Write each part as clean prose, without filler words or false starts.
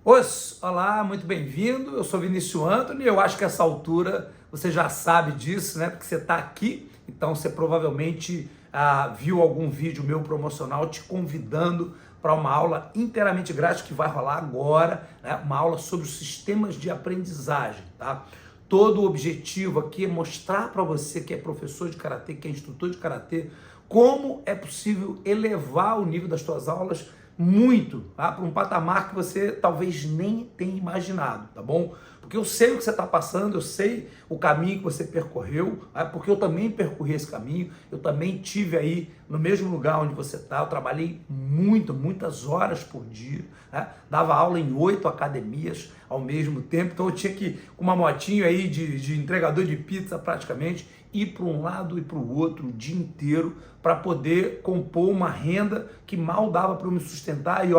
Olá, muito bem-vindo. Eu sou Vinícius Antony. Eu acho que essa altura você já sabe disso, né? Porque você está aqui, então você provavelmente viu algum vídeo meu promocional te convidando para uma aula inteiramente grátis que vai rolar agora, né? Uma aula sobre os sistemas de aprendizagem, tá? Todo o objetivo aqui é mostrar para você que é professor de karatê, que é instrutor de karatê, como é possível elevar o nível das suas aulas muito, tá? Para um patamar que você talvez nem tenha imaginado, tá bom? Porque eu sei o que você está passando, eu sei o caminho que você percorreu, tá? Porque eu também percorri esse caminho, eu também tive aí no mesmo lugar onde você está, eu trabalhei muitas horas por dia, né? Dava aula em 8 academias ao mesmo tempo, então eu tinha que, com uma motinho aí de entregador de pizza praticamente, ir para um lado e para o outro o dia inteiro para poder compor uma renda que mal dava para eu me sustentar e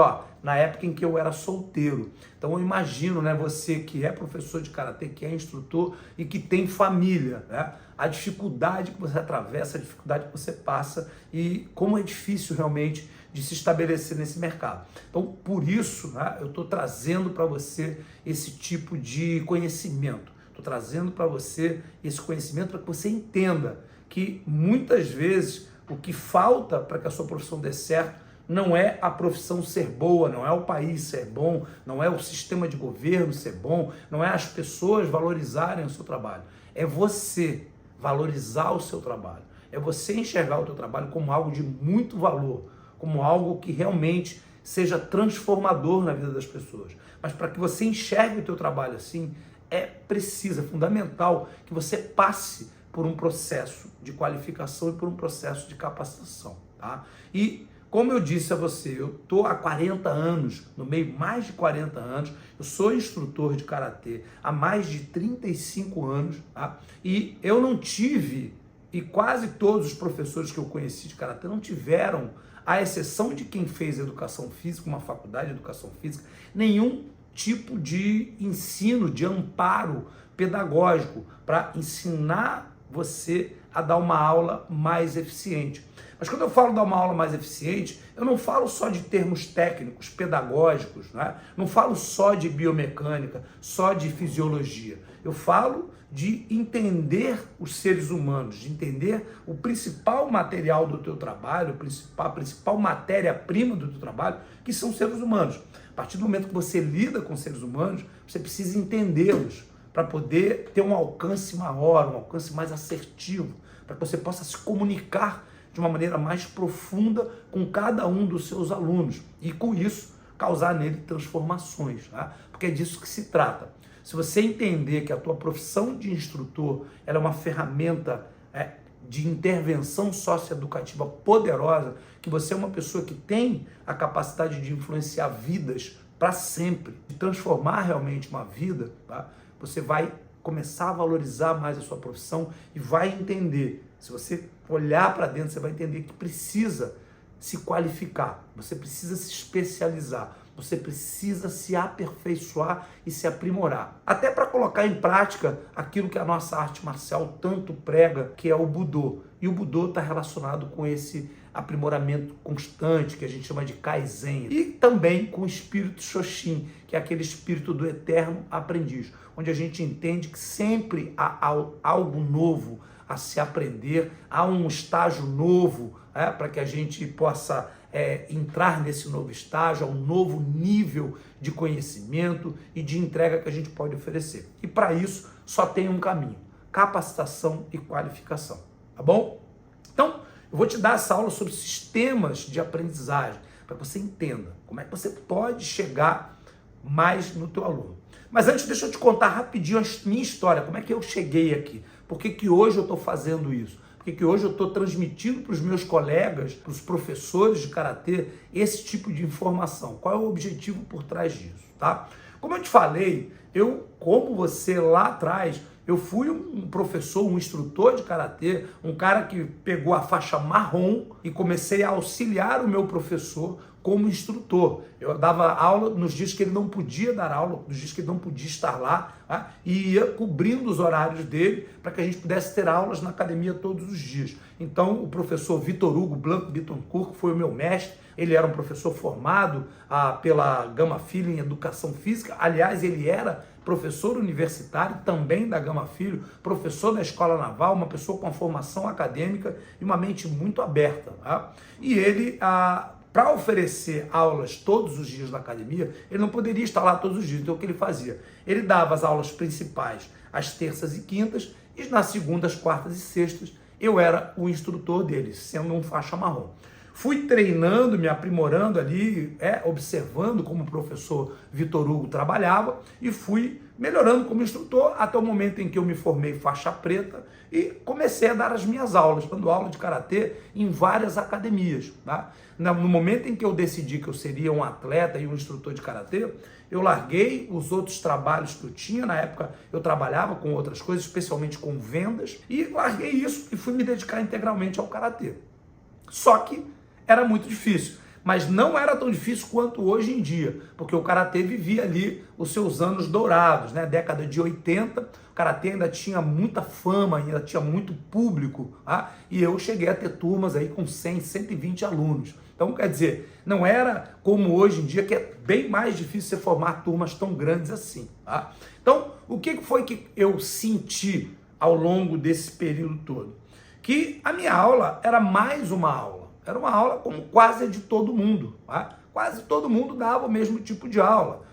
na época em que eu era solteiro. Então eu imagino, né, você que é professor de karatê, que é instrutor e que tem família, né, a dificuldade que você atravessa, a dificuldade que você passa e como é difícil realmente de se estabelecer nesse mercado. Então, por isso, né, eu estou trazendo para você esse tipo de conhecimento. Estou trazendo para você esse conhecimento para que você entenda que muitas vezes o que falta para que a sua profissão dê certo não é a profissão ser boa, não é o país ser bom, não é o sistema de governo ser bom, não é as pessoas valorizarem o seu trabalho. É você valorizar o seu trabalho. É você enxergar o seu trabalho como algo de muito valor, como algo que realmente seja transformador na vida das pessoas. Mas para que você enxergue o seu trabalho assim, é fundamental que você passe por um processo de qualificação e por um processo de capacitação, tá? E como eu disse a você, eu estou há 40 anos, no meio mais de 40 anos, eu sou instrutor de karatê há mais de 35 anos, tá? E eu não tive, e quase todos os professores que eu conheci de karatê não tiveram, à exceção de quem fez educação física, uma faculdade de educação física, nenhum tipo de ensino, de amparo pedagógico para ensinar você a dar uma aula mais eficiente. Mas quando eu falo dar uma aula mais eficiente, eu não falo só de termos técnicos, pedagógicos, né? Não falo só de biomecânica, só de fisiologia. Eu falo de entender os seres humanos, de entender o principal material do teu trabalho, a principal matéria-prima do teu trabalho, que são os seres humanos. A partir do momento que você lida com seres humanos, você precisa entendê-los para poder ter um alcance maior, um alcance mais assertivo, para que você possa se comunicar de uma maneira mais profunda com cada um dos seus alunos e, com isso, causar nele transformações, tá? Porque é disso que se trata. Se você entender que a tua profissão de instrutor ela é uma ferramenta de intervenção socioeducativa poderosa, que você é uma pessoa que tem a capacidade de influenciar vidas para sempre, de transformar realmente uma vida, tá? Você vai começar a valorizar mais a sua profissão e vai entender, se você olhar para dentro, você vai entender que precisa se qualificar, você precisa se especializar, você precisa se aperfeiçoar e se aprimorar. Até para colocar em prática aquilo que a nossa arte marcial tanto prega, que é o Budô. E o Budô está relacionado com esse aprimoramento constante, que a gente chama de Kaizen. E também com o espírito Shoshin, que é aquele espírito do eterno aprendiz, onde a gente entende que sempre há algo novo a se aprender, há um estágio novo para que a gente possa entrar nesse novo estágio, há um novo nível de conhecimento e de entrega que a gente pode oferecer. E para isso só tem um caminho: capacitação e qualificação, tá bom? Então, eu vou te dar essa aula sobre sistemas de aprendizagem, para que você entenda como é que você pode chegar mais no teu aluno. Mas antes, deixa eu te contar rapidinho a minha história, como é que eu cheguei aqui, por que hoje eu estou fazendo isso, por que hoje eu estou transmitindo para os meus colegas, para os professores de karatê, esse tipo de informação, qual é o objetivo por trás disso, tá? Como eu te falei, como você lá atrás, eu fui um professor, um instrutor de karatê, um cara que pegou a faixa marrom e comecei a auxiliar o meu professor como instrutor. Eu dava aula nos dias que ele não podia dar aula, nos dias que ele não podia estar lá, tá? E ia cobrindo os horários dele para que a gente pudesse ter aulas na academia todos os dias. Então, o professor Vitor Hugo Blanco Bittencourt foi o meu mestre. Ele era um professor formado pela Gama Filho em Educação Física. Aliás, ele era professor universitário também da Gama Filho, professor da Escola Naval, uma pessoa com uma formação acadêmica e uma mente muito aberta. Tá? E ele, para oferecer aulas todos os dias na academia, ele não poderia estar lá todos os dias. Então, o que ele fazia? Ele dava as aulas principais às terças e quintas e nas segundas, quartas e sextas eu era o instrutor dele, sendo um faixa marrom. Fui treinando, me aprimorando ali, observando como o professor Vitor Hugo trabalhava e fui melhorando como instrutor até o momento em que eu me formei faixa preta e comecei a dar as minhas aulas, dando aula de karatê em várias academias. Tá? No momento em que eu decidi que eu seria um atleta e um instrutor de karatê, eu larguei os outros trabalhos que eu tinha. Na época eu trabalhava com outras coisas, especialmente com vendas, e larguei isso e fui me dedicar integralmente ao karatê. Só que era muito difícil, mas não era tão difícil quanto hoje em dia, porque o karatê vivia ali os seus anos dourados, né? Década de 80, o karatê ainda tinha muita fama, ainda tinha muito público, tá? E eu cheguei a ter turmas aí com 100, 120 alunos. Então, quer dizer, não era como hoje em dia, que é bem mais difícil você formar turmas tão grandes assim, tá? Então, o que foi que eu senti ao longo desse período todo? Que a minha aula era mais uma aula. Era uma aula como quase a de todo mundo. Tá? Quase todo mundo dava o mesmo tipo de aula.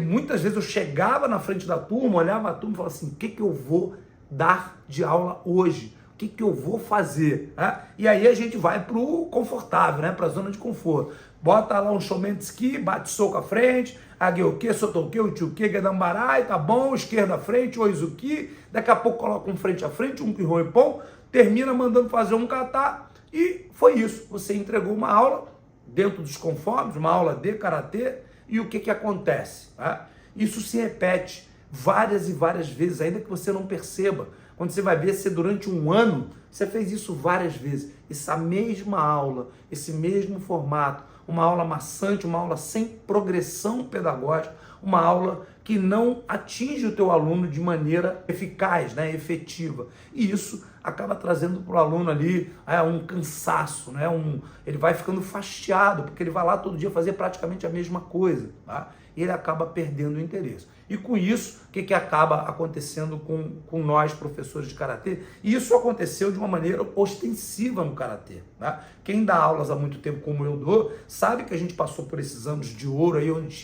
Muitas vezes eu chegava na frente da turma, olhava a turma e falava assim, o que eu vou dar de aula hoje? O que eu vou fazer? Tá? E aí a gente vai para o confortável, né? Para a zona de conforto. Bota lá um showman de esqui, bate soco à frente, ageuke, sotoke, uchuke, gedambarai, tá bom, esquerda à frente, oizuki, daqui a pouco coloca um frente a frente, um kihoipon, termina mandando fazer um kata. E foi isso, você entregou uma aula dentro dos conformes, uma aula de karatê, e o que acontece? Tá? Isso se repete várias e várias vezes, ainda que você não perceba. Quando você vai ver, se durante um ano, você fez isso várias vezes. Essa mesma aula, esse mesmo formato, uma aula maçante, uma aula sem progressão pedagógica, uma aula que não atinge o teu aluno de maneira eficaz, né, efetiva. E isso acaba trazendo para o aluno ali um cansaço, né, ele vai ficando fastiado, porque ele vai lá todo dia fazer praticamente a mesma coisa. Tá? E ele acaba perdendo o interesse. E com isso, o que acaba acontecendo com nós, professores de karatê? E isso aconteceu de uma maneira ostensiva no karatê. Tá? Quem dá aulas há muito tempo, como eu dou, sabe que a gente passou por esses anos de ouro aí, onde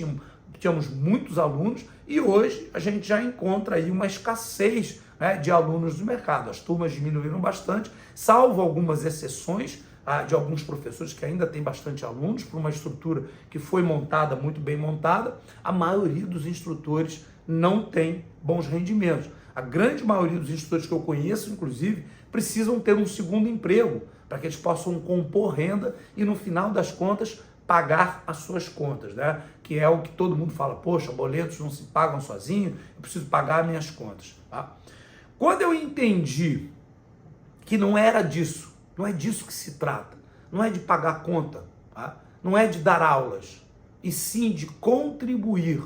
tínhamos muitos alunos, e hoje a gente já encontra aí uma escassez, né, de alunos no mercado. As turmas diminuíram bastante, salvo algumas exceções, de alguns professores que ainda tem bastante alunos, por uma estrutura que foi montada, muito bem montada. A maioria dos instrutores não tem bons rendimentos. A grande maioria dos instrutores que eu conheço, inclusive, precisam ter um segundo emprego, para que eles possam compor renda e, no final das contas, pagar as suas contas, né? Que é o que todo mundo fala, poxa, boletos não se pagam sozinho, eu preciso pagar minhas contas. Tá? Quando eu entendi que não era disso, não é disso que se trata, não é de pagar conta, tá? Não é de dar aulas, e sim de contribuir,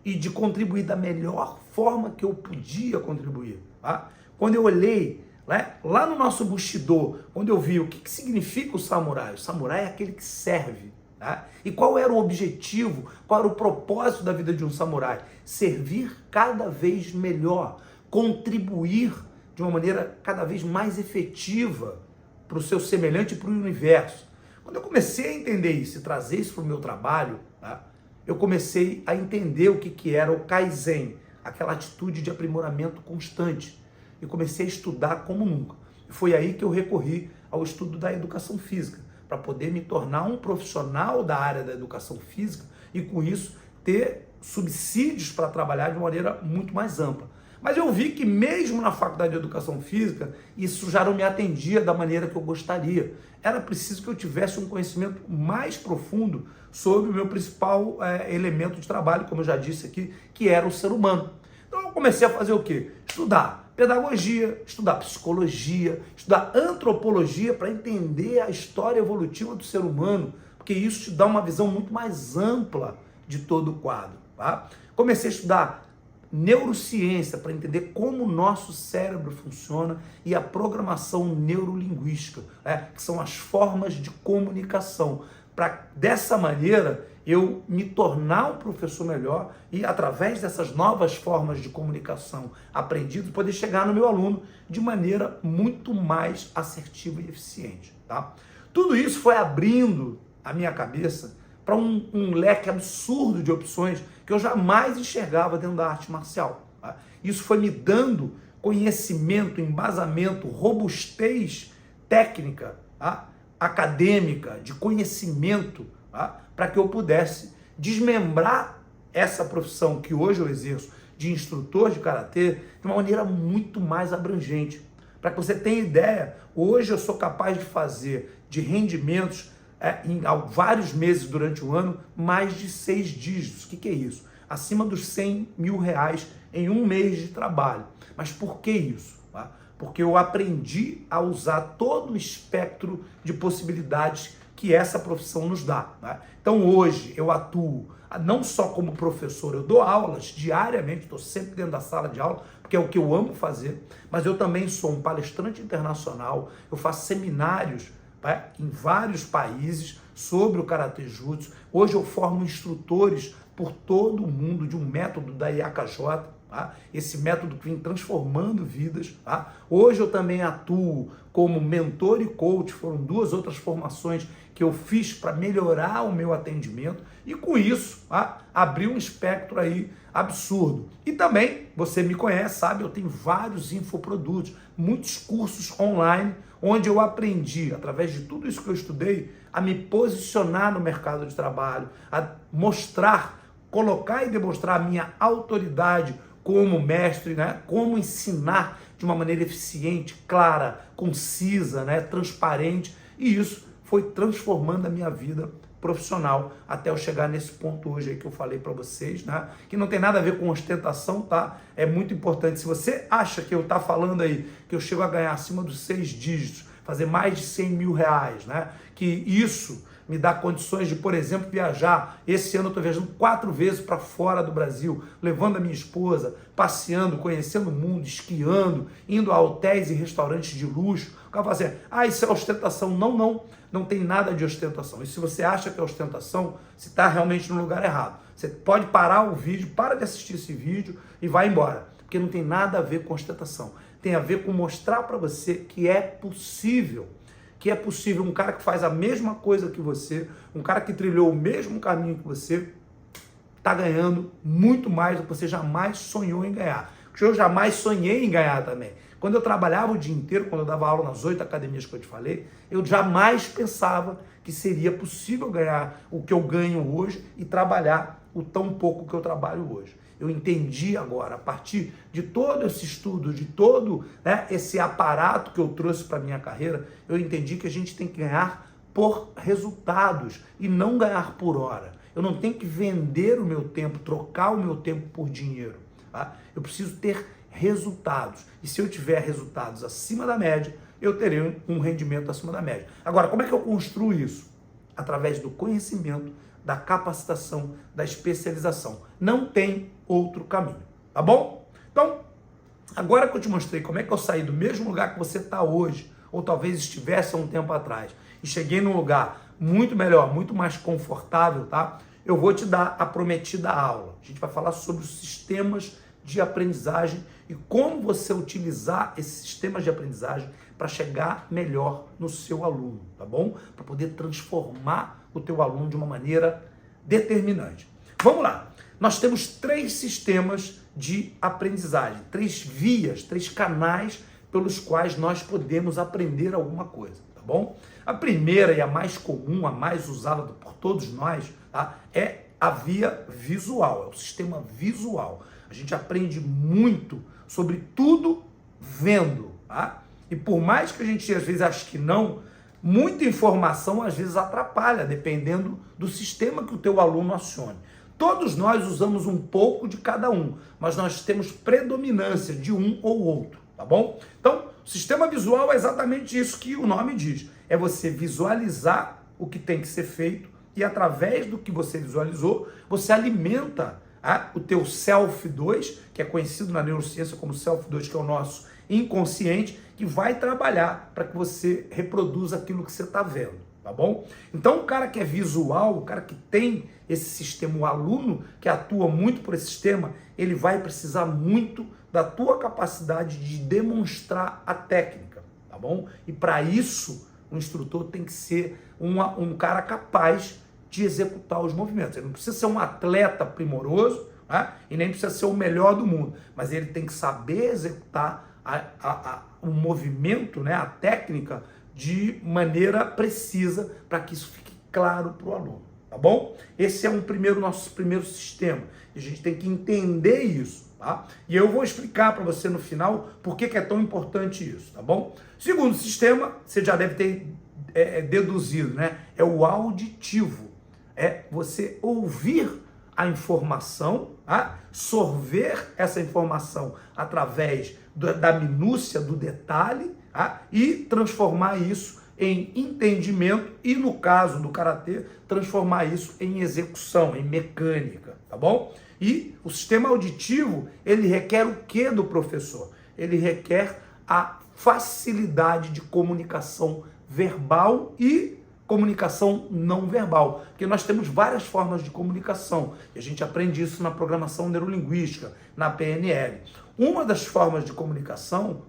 e de contribuir da melhor forma que eu podia contribuir. Tá? Quando eu olhei, né, lá no nosso Bushido, quando eu vi o que significa o samurai é aquele que serve. Tá? E qual era o objetivo, qual era o propósito da vida de um samurai? Servir cada vez melhor, contribuir de uma maneira cada vez mais efetiva para o seu semelhante e para o universo. Quando eu comecei a entender isso e trazer isso para o meu trabalho, tá? Eu comecei a entender o que era o Kaizen, aquela atitude de aprimoramento constante. Eu comecei a estudar como nunca. E foi aí que eu recorri ao estudo da educação física, para poder me tornar um profissional da área da educação física e, com isso, ter subsídios para trabalhar de uma maneira muito mais ampla. Mas eu vi que mesmo na faculdade de educação física, isso já não me atendia da maneira que eu gostaria. Era preciso que eu tivesse um conhecimento mais profundo sobre o meu principal elemento de trabalho, como eu já disse aqui, que era o ser humano. Então eu comecei a fazer o quê? Estudar pedagogia, estudar psicologia, estudar antropologia para entender a história evolutiva do ser humano, porque isso te dá uma visão muito mais ampla de todo o quadro, tá? Comecei a estudar neurociência para entender como o nosso cérebro funciona e a programação neurolinguística, que são as formas de comunicação, para dessa maneira eu me tornar um professor melhor e, através dessas novas formas de comunicação aprendidas, poder chegar no meu aluno de maneira muito mais assertiva e eficiente, tá? Tudo isso foi abrindo a minha cabeça para um leque absurdo de opções que eu jamais enxergava dentro da arte marcial, tá? Isso foi me dando conhecimento, embasamento, robustez técnica, tá? Acadêmica, de conhecimento, tá? Para que eu pudesse desmembrar essa profissão que hoje eu exerço de instrutor de karatê de uma maneira muito mais abrangente. Para que você tenha ideia, hoje eu sou capaz de fazer de rendimentos em vários meses durante o ano, mais de 6 dígitos. O que é isso? Acima dos 100 mil reais em um mês de trabalho. Mas por que isso? Tá? Porque eu aprendi a usar todo o espectro de possibilidades que essa profissão nos dá, né? Então hoje eu atuo não só como professor, eu dou aulas diariamente, estou sempre dentro da sala de aula, porque é o que eu amo fazer, mas eu também sou um palestrante internacional, eu faço seminários, né, em vários países sobre o Karatê Jutsu. Hoje eu formo instrutores por todo o mundo de um método da IAKJ, tá? Esse método que vem transformando vidas, tá? Hoje eu também atuo como mentor e coach, foram 2 outras formações que eu fiz para melhorar o meu atendimento e com isso, tá? Abri um espectro aí absurdo. E também, você me conhece, sabe, eu tenho vários infoprodutos, muitos cursos online, onde eu aprendi, através de tudo isso que eu estudei, a me posicionar no mercado de trabalho, a mostrar, colocar e demonstrar a minha autoridade como mestre, né? Como ensinar de uma maneira eficiente, clara, concisa, né? Transparente, e isso foi transformando a minha vida profissional até eu chegar nesse ponto hoje aí que eu falei para vocês, né? Que não tem nada a ver com ostentação, tá? É muito importante. Se você acha que eu tá falando aí que eu chego a ganhar acima dos 6 dígitos, fazer mais de 100 mil reais, né? Que isso me dá condições de, por exemplo, viajar. Esse ano eu estou viajando 4 vezes para fora do Brasil, levando a minha esposa, passeando, conhecendo o mundo, esquiando, indo a hotéis e restaurantes de luxo. O cara fala assim, isso é ostentação. Não tem nada de ostentação. E se você acha que é ostentação, você está realmente no lugar errado. Você pode parar o vídeo, para de assistir esse vídeo e vai embora, porque não tem nada a ver com ostentação. Tem a ver com mostrar para você que é possível um cara que faz a mesma coisa que você, um cara que trilhou o mesmo caminho que você, está ganhando muito mais do que você jamais sonhou em ganhar. Eu jamais sonhei em ganhar também. Quando eu trabalhava o dia inteiro, quando eu dava aula nas 8 academias que eu te falei, eu jamais pensava que seria possível ganhar o que eu ganho hoje e trabalhar o tão pouco que eu trabalho hoje. Eu entendi agora, a partir de todo esse estudo, de todo, né, esse aparato que eu trouxe para a minha carreira, eu entendi que a gente tem que ganhar por resultados e não ganhar por hora. Eu não tenho que vender o meu tempo, trocar o meu tempo por dinheiro, tá? Eu preciso ter resultados. E se eu tiver resultados acima da média, eu terei um rendimento acima da média. Agora, como é que eu construo isso? Através do conhecimento, da capacitação, da especialização. Não tem outro caminho, tá bom? Então, agora que eu te mostrei como é que eu saí do mesmo lugar que você está hoje, ou talvez estivesse há um tempo atrás, e cheguei num lugar muito melhor, muito mais confortável, tá? Eu vou te dar a prometida aula. A gente vai falar sobre os sistemas de aprendizagem e como você utilizar esses sistemas de aprendizagem para chegar melhor no seu aluno, tá bom? Para poder transformar o teu aluno de uma maneira determinante. Vamos lá. Nós temos 3 sistemas de aprendizagem, 3 vias, 3 canais pelos quais nós podemos aprender alguma coisa, tá bom? A primeira e a mais comum, a mais usada por todos nós, tá? É a via visual, é o sistema visual. A gente aprende muito sobre tudo vendo, tá? E por mais que a gente às vezes ache que não, muita informação às vezes atrapalha, dependendo do sistema que o teu aluno acione. Todos nós usamos um pouco de cada um, mas nós temos predominância de um ou outro, tá bom? Então, o sistema visual é exatamente isso que o nome diz. É você visualizar o que tem que ser feito e através do que você visualizou, você alimenta o teu Self 2, que é conhecido na neurociência como Self 2, que é o nosso inconsciente, que vai trabalhar para que você reproduza aquilo que você está vendo, tá bom? Então o cara que é visual, o cara que tem esse sistema, o aluno que atua muito por esse sistema, ele vai precisar muito da tua capacidade de demonstrar a técnica, tá bom? E para isso, o instrutor tem que ser um cara capaz de executar os movimentos. Ele não precisa ser um atleta primoroso, tá? E nem precisa ser o melhor do mundo, mas ele tem que saber executar o movimento, né, a técnica, de maneira precisa para que isso fique claro para o aluno, tá bom? Esse é nosso primeiro sistema. A gente tem que entender isso, tá? E eu vou explicar para você no final por que é tão importante isso, tá bom? Segundo sistema, você já deve ter deduzido, né? É o auditivo. É você ouvir a informação, tá? Sorver essa informação através da minúcia, do detalhe, tá? E transformar isso em entendimento e, no caso do karatê, transformar isso em execução, em mecânica, tá bom? E o sistema auditivo, ele requer o que do professor? Ele requer a facilidade de comunicação verbal e comunicação não verbal, porque nós temos várias formas de comunicação, e a gente aprende isso na programação neurolinguística, na PNL. Uma das formas de comunicação,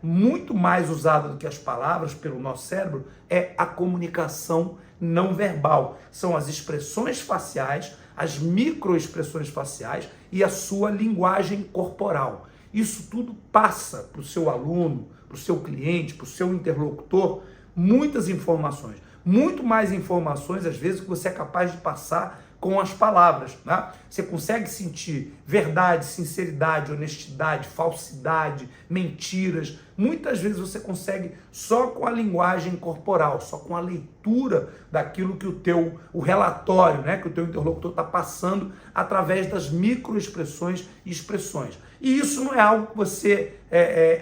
muito mais usada do que as palavras pelo nosso cérebro, é a comunicação não verbal. São as expressões faciais, as microexpressões faciais e a sua linguagem corporal. Isso tudo passa para o seu aluno, para o seu cliente, para o seu interlocutor, muitas informações. Muito mais informações, às vezes, que você é capaz de passar com as palavras, né? Você consegue sentir verdade, sinceridade, honestidade, falsidade, mentiras. Muitas vezes você consegue só com a linguagem corporal, só com a leitura daquilo que o relatório, né, que o teu interlocutor está passando através das microexpressões e expressões. E isso não é algo que você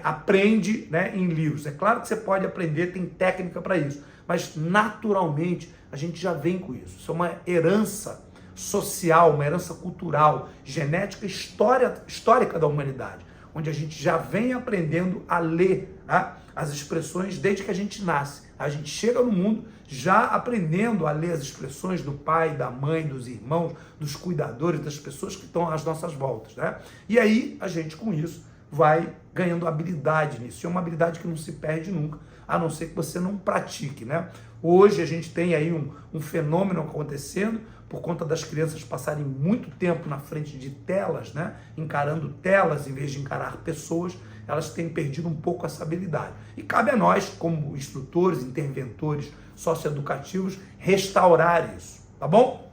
aprende, né, em livros. É claro que você pode aprender, tem técnica para isso, mas naturalmente a gente já vem com isso. Isso é uma herança social, uma herança cultural, genética, histórica da humanidade, onde a gente já vem aprendendo a ler, tá, as expressões desde que a gente nasce. A gente chega no mundo já aprendendo a ler as expressões do pai, da mãe, dos irmãos, dos cuidadores, das pessoas que estão às nossas voltas, né? E aí a gente com isso vai ganhando habilidade nisso. E é uma habilidade que não se perde nunca, a não ser que você não pratique, né? Hoje a gente tem aí um fenômeno acontecendo por conta das crianças passarem muito tempo na frente de telas, né? Encarando telas em vez de encarar pessoas, elas têm perdido um pouco essa habilidade. E cabe a nós, como instrutores, interventores socioeducativos, restaurar isso, tá bom?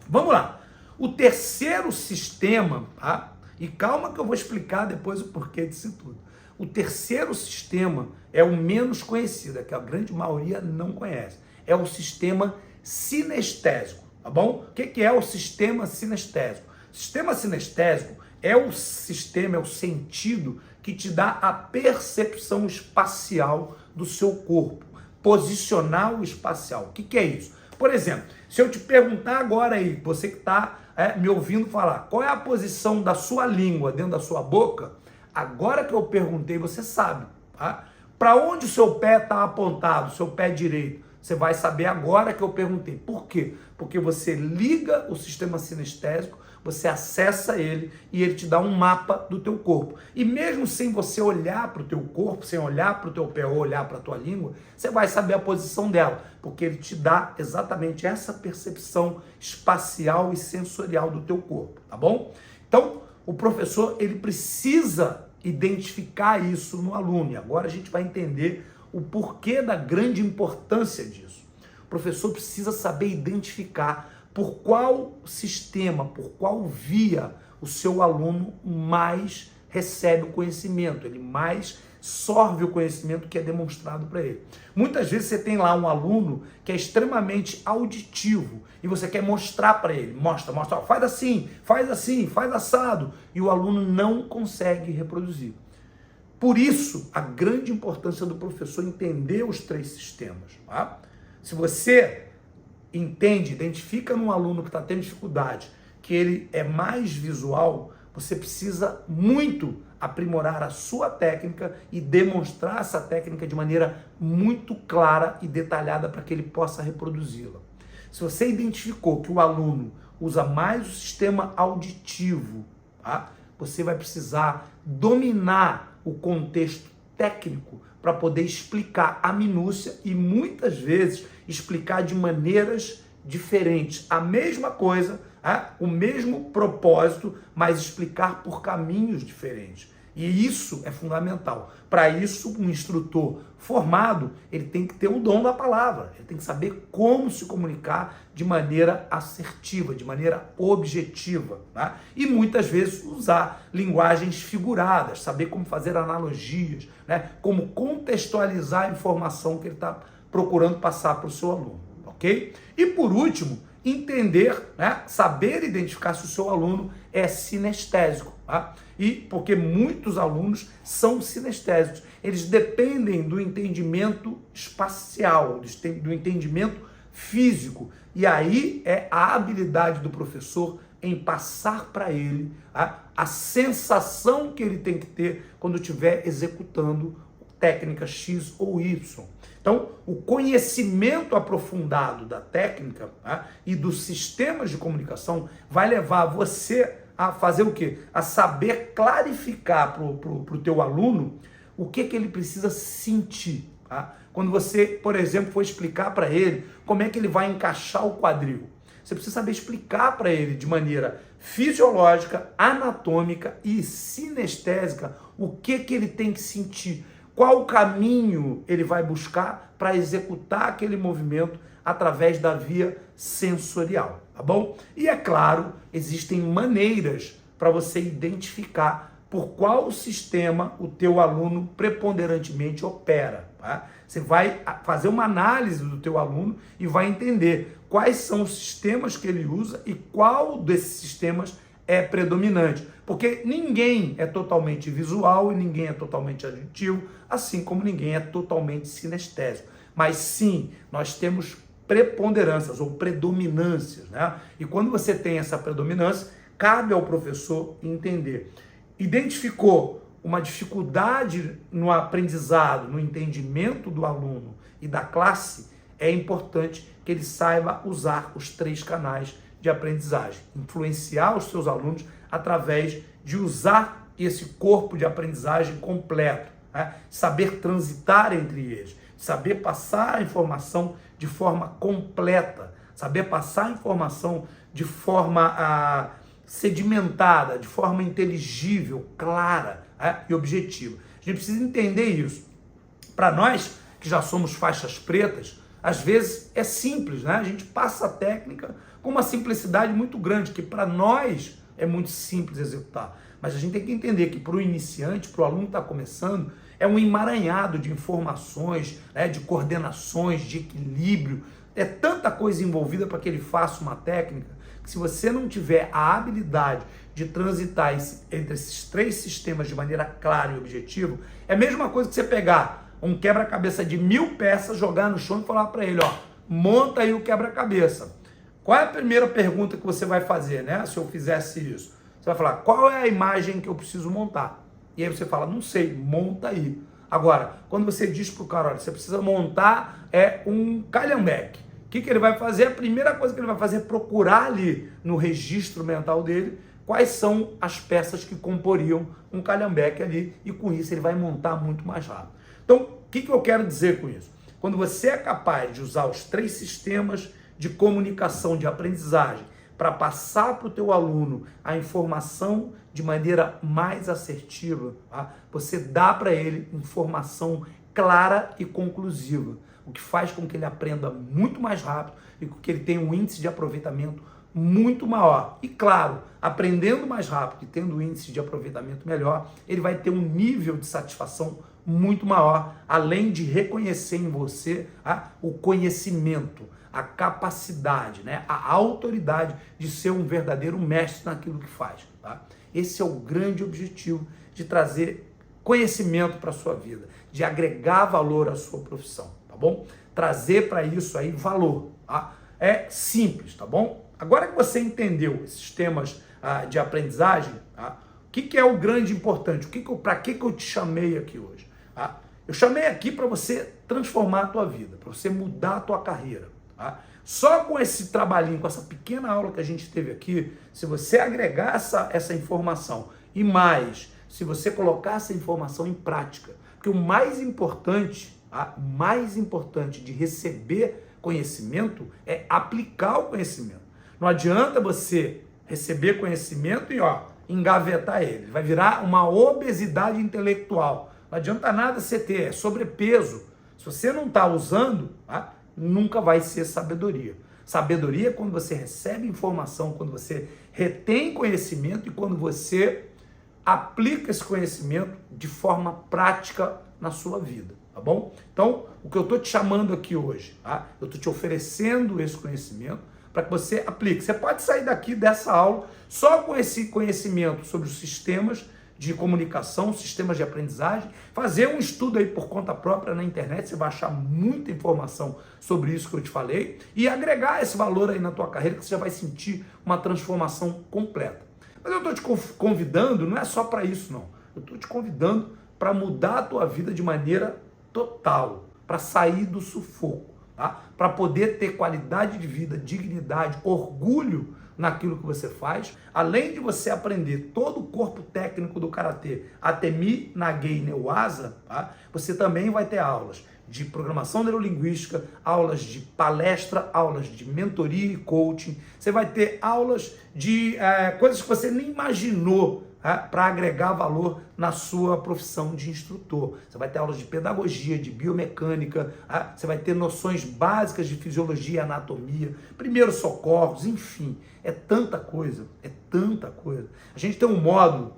Vamos lá. O terceiro sistema, tá? E calma que eu vou explicar depois o porquê disso tudo. O terceiro sistema é o menos conhecido, é que a grande maioria não conhece. É o sistema sinestésico, tá bom? O que é o sistema sinestésico? O sistema sinestésico é o sistema, é o sentido que te dá a percepção espacial do seu corpo, posicional espacial. O que é isso? Por exemplo, se eu te perguntar agora aí, você que está me ouvindo falar, qual é a posição da sua língua dentro da sua boca? Agora que eu perguntei, você sabe, tá? Para onde o seu pé está apontado, o seu pé direito? Você vai saber agora que eu perguntei. Por quê? Porque você liga o sistema sinestésico, você acessa ele e ele te dá um mapa do teu corpo. E mesmo sem você olhar para o teu corpo, sem olhar para o teu pé ou olhar para a tua língua, você vai saber a posição dela, porque ele te dá exatamente essa percepção espacial e sensorial do teu corpo, tá bom? Então, o professor, ele precisa identificar isso no aluno. E agora a gente vai entender o porquê da grande importância disso. O professor precisa saber identificar por qual sistema, por qual via o seu aluno mais recebe o conhecimento, ele mais sorve o conhecimento que é demonstrado para ele. Muitas vezes você tem lá um aluno que é extremamente auditivo e você quer mostrar para ele, mostra, ó, faz assim, faz assado, e o aluno não consegue reproduzir. Por isso, a grande importância do professor entender os três sistemas. Tá? Se você entende, identifica num aluno que está tendo dificuldade, que ele é mais visual, você precisa muito aprimorar a sua técnica e demonstrar essa técnica de maneira muito clara e detalhada para que ele possa reproduzi-la. Se você identificou que o aluno usa mais o sistema auditivo, tá? Você vai precisar dominar o contexto técnico para poder explicar a minúcia e muitas vezes explicar de maneiras diferentes a mesma coisa, o mesmo propósito, mas explicar por caminhos diferentes. E isso é fundamental. Para isso, um instrutor formado, ele tem que ter o dom da palavra, ele tem que saber como se comunicar de maneira assertiva, de maneira objetiva, tá? E muitas vezes usar linguagens figuradas, saber como fazer analogias, né? Como contextualizar a informação que ele está procurando passar para o seu aluno, ok? E por último, entender, né? Saber identificar se o seu aluno é sinestésico, tá? E porque muitos alunos são sinestésicos, eles dependem do entendimento espacial, do entendimento físico, e aí é a habilidade do professor em passar para ele a sensação que ele tem que ter quando estiver executando técnica X ou Y. Então, o conhecimento aprofundado da técnica e dos sistemas de comunicação vai levar você a fazer o quê? A saber clarificar para o teu aluno o que ele precisa sentir. Tá? Quando você, por exemplo, for explicar para ele como é que ele vai encaixar o quadril, você precisa saber explicar para ele de maneira fisiológica, anatômica e sinestésica o que ele tem que sentir, qual caminho ele vai buscar para executar aquele movimento através da via sensorial, tá bom? E é claro, existem maneiras para você identificar por qual sistema o teu aluno preponderantemente opera, tá? Você vai fazer uma análise do teu aluno e vai entender quais são os sistemas que ele usa e qual desses sistemas é predominante. Porque ninguém é totalmente visual e ninguém é totalmente auditivo, assim como ninguém é totalmente sinestésico. Mas sim, nós temos preponderâncias ou predominâncias, né? E quando você tem essa predominância, cabe ao professor entender. Identificou uma dificuldade no aprendizado, no entendimento do aluno e da classe, é importante que ele saiba usar os 3 canais de aprendizagem, influenciar os seus alunos através de usar esse corpo de aprendizagem completo, né? Saber transitar entre eles, saber passar a informação de forma completa, saber passar a informação de forma sedimentada, de forma inteligível, clara, e objetiva. A gente precisa entender isso. Para nós, que já somos faixas pretas, às vezes é simples, né? A gente passa a técnica com uma simplicidade muito grande, que para nós é muito simples executar. Mas a gente tem que entender que para o iniciante, para o aluno que está começando, é um emaranhado de informações, né, de coordenações, de equilíbrio. É tanta coisa envolvida para que ele faça uma técnica, que se você não tiver a habilidade de transitar entre esses 3 sistemas de maneira clara e objetiva, é a mesma coisa que você pegar um quebra-cabeça de 1000 peças, jogar no chão e falar para ele, ó, monta aí o quebra-cabeça. Qual é a primeira pergunta que você vai fazer, né? Se eu fizesse isso, você vai falar, qual é a imagem que eu preciso montar? E aí você fala, não sei, monta aí. Agora, quando você diz para o cara, olha, você precisa montar um calhambeque, o que ele vai fazer? A primeira coisa que ele vai fazer é procurar ali no registro mental dele quais são as peças que comporiam um calhambeque ali, e com isso ele vai montar muito mais rápido. Então, o que eu quero dizer com isso? Quando você é capaz de usar os 3 sistemas de comunicação, de aprendizagem, para passar para o teu aluno a informação de maneira mais assertiva, tá? Você dá para ele informação clara e conclusiva, o que faz com que ele aprenda muito mais rápido e com que ele tenha um índice de aproveitamento muito maior. E claro, aprendendo mais rápido e tendo um índice de aproveitamento melhor, ele vai ter um nível de satisfação muito maior, além de reconhecer em você o conhecimento, a capacidade, né, a autoridade de ser um verdadeiro mestre naquilo que faz. Tá? Esse é o grande objetivo de trazer conhecimento para a sua vida, de agregar valor à sua profissão, tá bom? Trazer para isso aí valor. Tá? é simples, tá bom? Agora que você entendeu esses temas de aprendizagem, tá? O que é o grande importante? Para que eu te chamei aqui hoje? Tá? Eu chamei aqui para você transformar a tua vida, para você mudar a tua carreira. Tá? Só com esse trabalhinho, com essa pequena aula que a gente teve aqui, se você agregar essa informação e mais, se você colocar essa informação em prática, porque o mais importante de receber conhecimento é aplicar o conhecimento. Não adianta você receber conhecimento e engavetar ele. Vai virar uma obesidade intelectual. Não adianta nada você ter, é sobrepeso. Se você não está usando, nunca vai ser sabedoria. Sabedoria é quando você recebe informação, quando você retém conhecimento e quando você aplica esse conhecimento de forma prática na sua vida, tá bom? Então, o que eu estou te chamando aqui hoje, eu estou te oferecendo esse conhecimento para que você aplique. Você pode sair daqui dessa aula só com esse conhecimento sobre os sistemas de comunicação, sistemas de aprendizagem, fazer um estudo aí por conta própria na internet, você vai achar muita informação sobre isso que eu te falei e agregar esse valor aí na tua carreira que você já vai sentir uma transformação completa. Mas eu estou te convidando, não é só para isso não, eu estou te convidando para mudar a tua vida de maneira total, para sair do sufoco, tá? Para poder ter qualidade de vida, dignidade, orgulho naquilo que você faz, além de você aprender todo o corpo técnico do Karatê, Atemi, Nage e Newaza, tá? Você também vai ter aulas de programação neurolinguística, aulas de palestra, aulas de mentoria e coaching, você vai ter aulas de coisas que você nem imaginou para agregar valor na sua profissão de instrutor. Você vai ter aulas de pedagogia, de biomecânica, você vai ter noções básicas de fisiologia e anatomia, primeiros socorros, enfim, é tanta coisa, é tanta coisa. A gente tem um módulo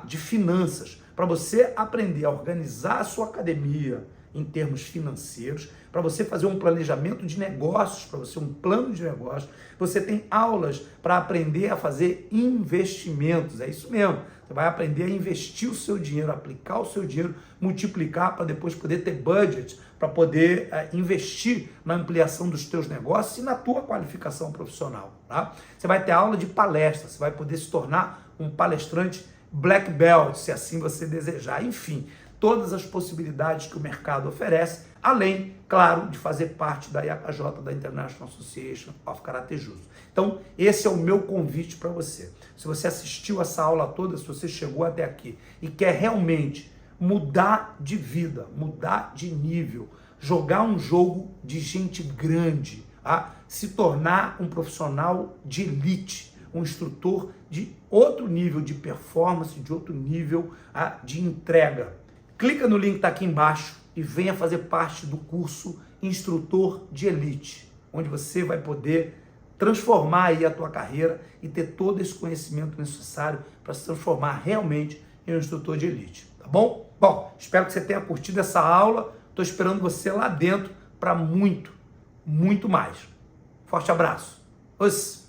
de finanças para você aprender a organizar a sua academia em termos financeiros, para você fazer um planejamento de negócios, para você um plano de negócios. Você tem aulas para aprender a fazer investimentos, é isso mesmo. Você vai aprender a investir o seu dinheiro, aplicar o seu dinheiro, multiplicar para depois poder ter budget, para poder investir na ampliação dos teus negócios e na tua qualificação profissional. Tá? Você vai ter aula de palestra, você vai poder se tornar um palestrante Black Belt, se assim você desejar. Enfim, todas as possibilidades que o mercado oferece, além, claro, de fazer parte da IAKJ, da International Association of Karate Judo. Então, esse é o meu convite para você. Se você assistiu essa aula toda, se você chegou até aqui e quer realmente mudar de vida, mudar de nível, jogar um jogo de gente grande, se tornar um profissional de elite, um instrutor de outro nível de performance, de outro nível de entrega, clica no link que está aqui embaixo e venha fazer parte do curso Instrutor de Elite, onde você vai poder transformar aí a tua carreira e ter todo esse conhecimento necessário para se transformar realmente em um instrutor de elite, tá bom? Bom, espero que você tenha curtido essa aula, estou esperando você lá dentro para muito, muito mais. Forte abraço. Os